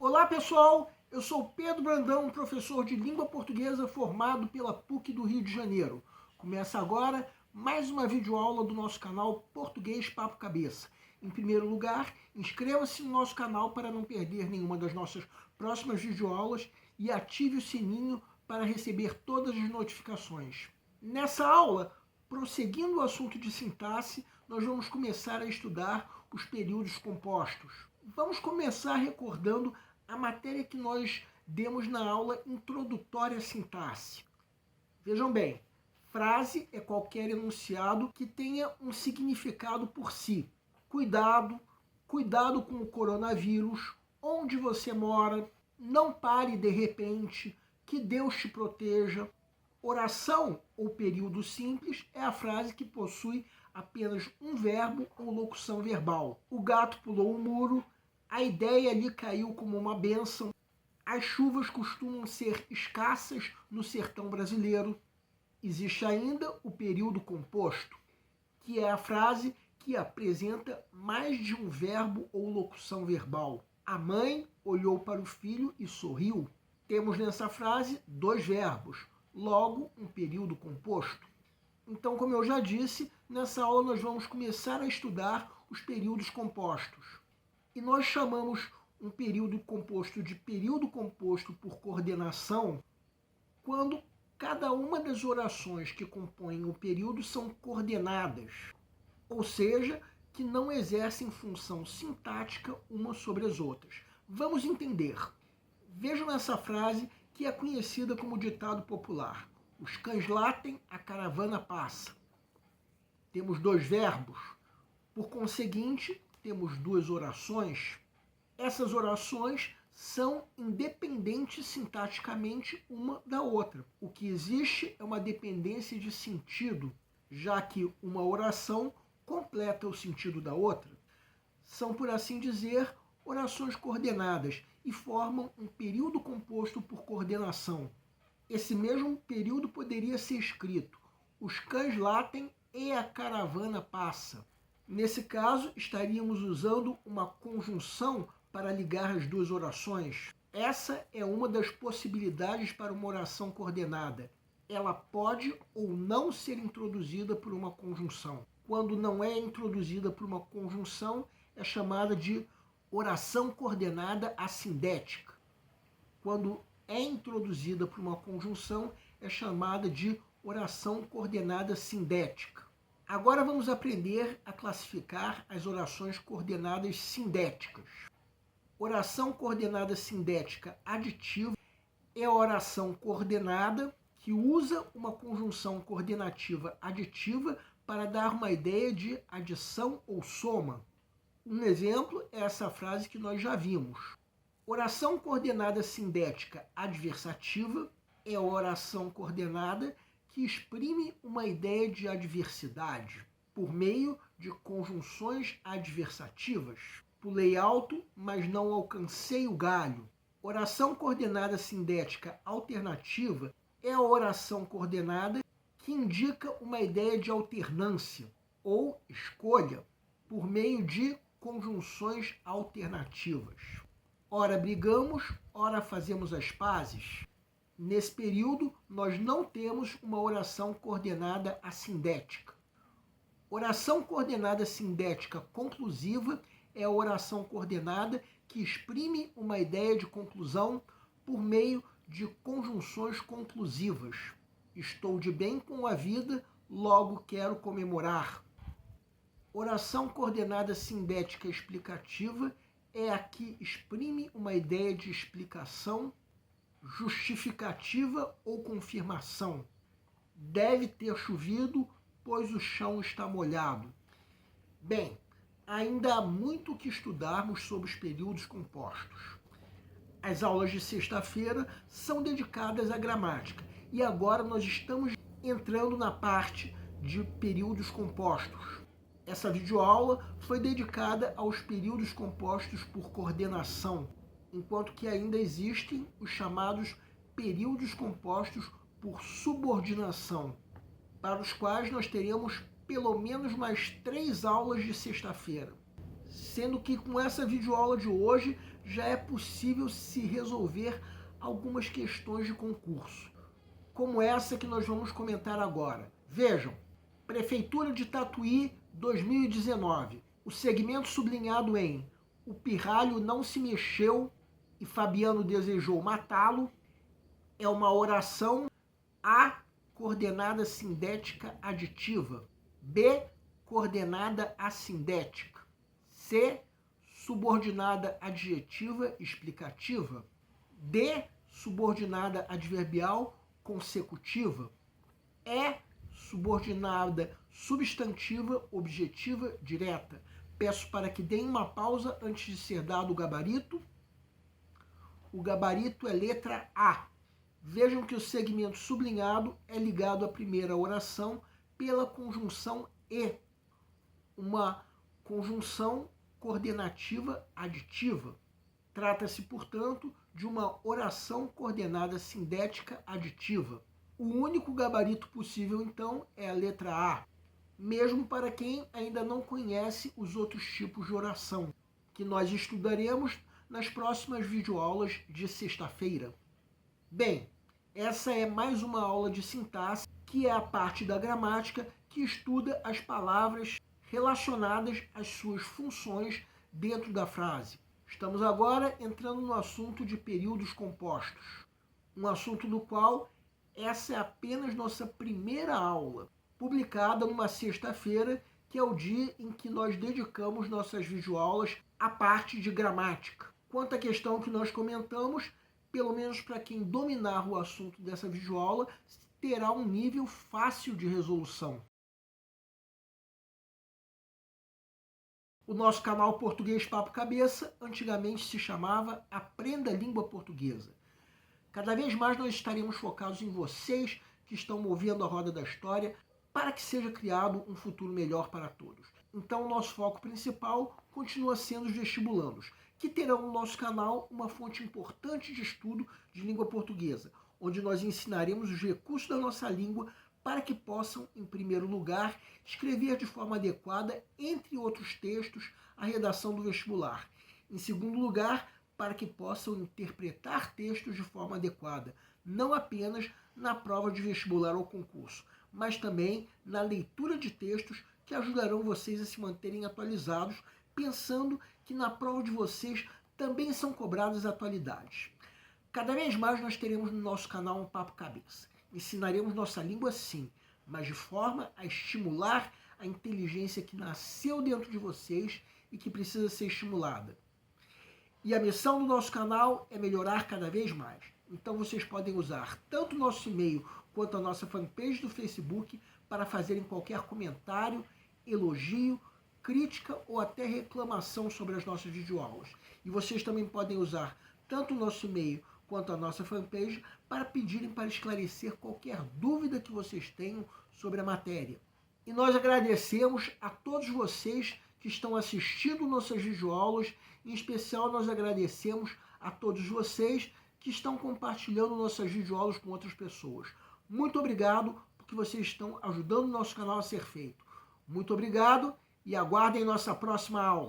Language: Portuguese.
Olá pessoal, eu sou Pedro Brandão, professor de língua portuguesa formado pela PUC do Rio de Janeiro. Começa agora mais uma videoaula do nosso canal Português Papo Cabeça. Em primeiro lugar, inscreva-se no nosso canal para não perder nenhuma das nossas próximas videoaulas e ative o sininho para receber todas as notificações. Nessa aula, prosseguindo o assunto de sintaxe, nós vamos começar a estudar os períodos compostos. Vamos começar recordando a matéria que nós demos na aula introdutória à sintaxe. Vejam bem, frase é qualquer enunciado que tenha um significado por si. Cuidado, cuidado com o coronavírus, onde você mora, não pare de repente, que Deus te proteja. Oração ou período simples é a frase que possui apenas um verbo ou locução verbal. O gato pulou o muro, a ideia lhe caiu como uma bênção. As chuvas costumam ser escassas no sertão brasileiro. Existe ainda o período composto, que é a frase que apresenta mais de um verbo ou locução verbal. A mãe olhou para o filho e sorriu. Temos nessa frase dois verbos, logo um período composto. Então, como eu já disse, nessa aula nós vamos começar a estudar os períodos compostos. E nós chamamos um período composto de período composto por coordenação quando cada uma das orações que compõem o período são coordenadas, ou seja, que não exercem função sintática uma sobre as outras. Vamos entender. Vejam nessa frase que é conhecida como ditado popular. Os cães latem, a caravana passa. Temos dois verbos. Por conseguinte, temos duas orações. Essas orações são independentes sintaticamente uma da outra. O que existe é uma dependência de sentido, já que uma oração completa o sentido da outra. São, por assim dizer, orações coordenadas e formam um período composto por coordenação. Esse mesmo período poderia ser escrito: os cães latem e a caravana passa. Nesse caso, estaríamos usando uma conjunção para ligar as duas orações. Essa é uma das possibilidades para uma oração coordenada. Ela pode ou não ser introduzida por uma conjunção. Quando não é introduzida por uma conjunção, é chamada de oração coordenada assindética. Quando é introduzida por uma conjunção, é chamada de oração coordenada sindética. Agora vamos aprender a classificar as orações coordenadas sindéticas. Oração coordenada sindética aditiva é a oração coordenada que usa uma conjunção coordenativa aditiva para dar uma ideia de adição ou soma. Um exemplo é essa frase que nós já vimos. Oração coordenada sindética adversativa é a oração coordenada que exprime uma ideia de adversidade por meio de conjunções adversativas. Pulei alto, mas não alcancei o galho. Oração coordenada sindética alternativa é a oração coordenada que indica uma ideia de alternância ou escolha por meio de conjunções alternativas. Ora brigamos, ora fazemos as pazes. Nesse período, nós não temos uma oração coordenada assindética. Oração coordenada sindética conclusiva é a oração coordenada que exprime uma ideia de conclusão por meio de conjunções conclusivas. Estou de bem com a vida, logo quero comemorar. Oração coordenada sindética explicativa é a que exprime uma ideia de explicação, justificativa ou confirmação. Deve ter chovido, pois o chão está molhado. Bem, ainda há muito o que estudarmos sobre os períodos compostos. As aulas de sexta-feira são dedicadas à gramática e agora nós estamos entrando na parte de períodos compostos. Essa videoaula foi dedicada aos períodos compostos por coordenação, enquanto que ainda existem os chamados períodos compostos por subordinação, para os quais nós teremos pelo menos mais 3 aulas de sexta-feira. sendo que com essa videoaula de hoje já é possível se resolver algumas questões de concurso, como essa que nós vamos comentar agora. Vejam, Prefeitura de Tatuí 2019, o segmento sublinhado em "O pirralho não se mexeu e Fabiano desejou matá-lo" é uma oração. A, coordenada sindética aditiva. B, coordenada assindética. C, subordinada adjetiva explicativa. D, subordinada adverbial consecutiva. E, subordinada substantiva objetiva direta. Peço para que deem uma pausa antes de ser dado o gabarito. O gabarito é letra A. Vejam que o segmento sublinhado é ligado à primeira oração pela conjunção e, uma conjunção coordenativa aditiva. Trata-se, portanto, de uma oração coordenada sindética aditiva. O único gabarito possível, então, é a letra A, mesmo para quem ainda não conhece os outros tipos de oração, que nós estudaremos nas próximas videoaulas de sexta-feira. Bem, essa é mais uma aula de sintaxe, que é a parte da gramática que estuda as palavras relacionadas às suas funções dentro da frase. Estamos agora entrando no assunto de períodos compostos, um assunto do qual essa é apenas nossa primeira aula, publicada numa sexta-feira, que é o dia em que nós dedicamos nossas videoaulas à parte de gramática. Quanto à questão que nós comentamos, pelo menos para quem dominar o assunto dessa videoaula, terá um nível fácil de resolução. O nosso canal Português Papo Cabeça antigamente se chamava Aprenda a Língua Portuguesa. Cada vez mais nós estaremos focados em vocês que estão movendo a roda da história para que seja criado um futuro melhor para todos. Então, o nosso foco principal continua sendo os vestibulandos, que terão no nosso canal uma fonte importante de estudo de língua portuguesa, onde nós ensinaremos os recursos da nossa língua para que possam, em primeiro lugar, escrever de forma adequada, entre outros textos, a redação do vestibular. Em segundo lugar, para que possam interpretar textos de forma adequada, não apenas na prova de vestibular ou concurso, mas também na leitura de textos que ajudarão vocês a se manterem atualizados, pensando que na prova de vocês também são cobradas atualidades. Cada vez mais nós teremos no nosso canal um Papo Cabeça. Ensinaremos nossa língua sim, mas de forma a estimular a inteligência que nasceu dentro de vocês e que precisa ser estimulada. E a missão do nosso canal é melhorar cada vez mais. Então vocês podem usar tanto o nosso e-mail quanto a nossa fanpage do Facebook para fazerem qualquer comentário, elogio, crítica ou até reclamação sobre as nossas videoaulas. E vocês também podem usar tanto o nosso e-mail quanto a nossa fanpage para pedirem para esclarecer qualquer dúvida que vocês tenham sobre a matéria. E nós agradecemos a todos vocês que estão assistindo nossas videoaulas, em especial nós agradecemos a todos vocês que estão compartilhando nossas videoaulas com outras pessoas. Muito obrigado, porque vocês estão ajudando o nosso canal a ser feito. Muito obrigado e aguardem nossa próxima aula.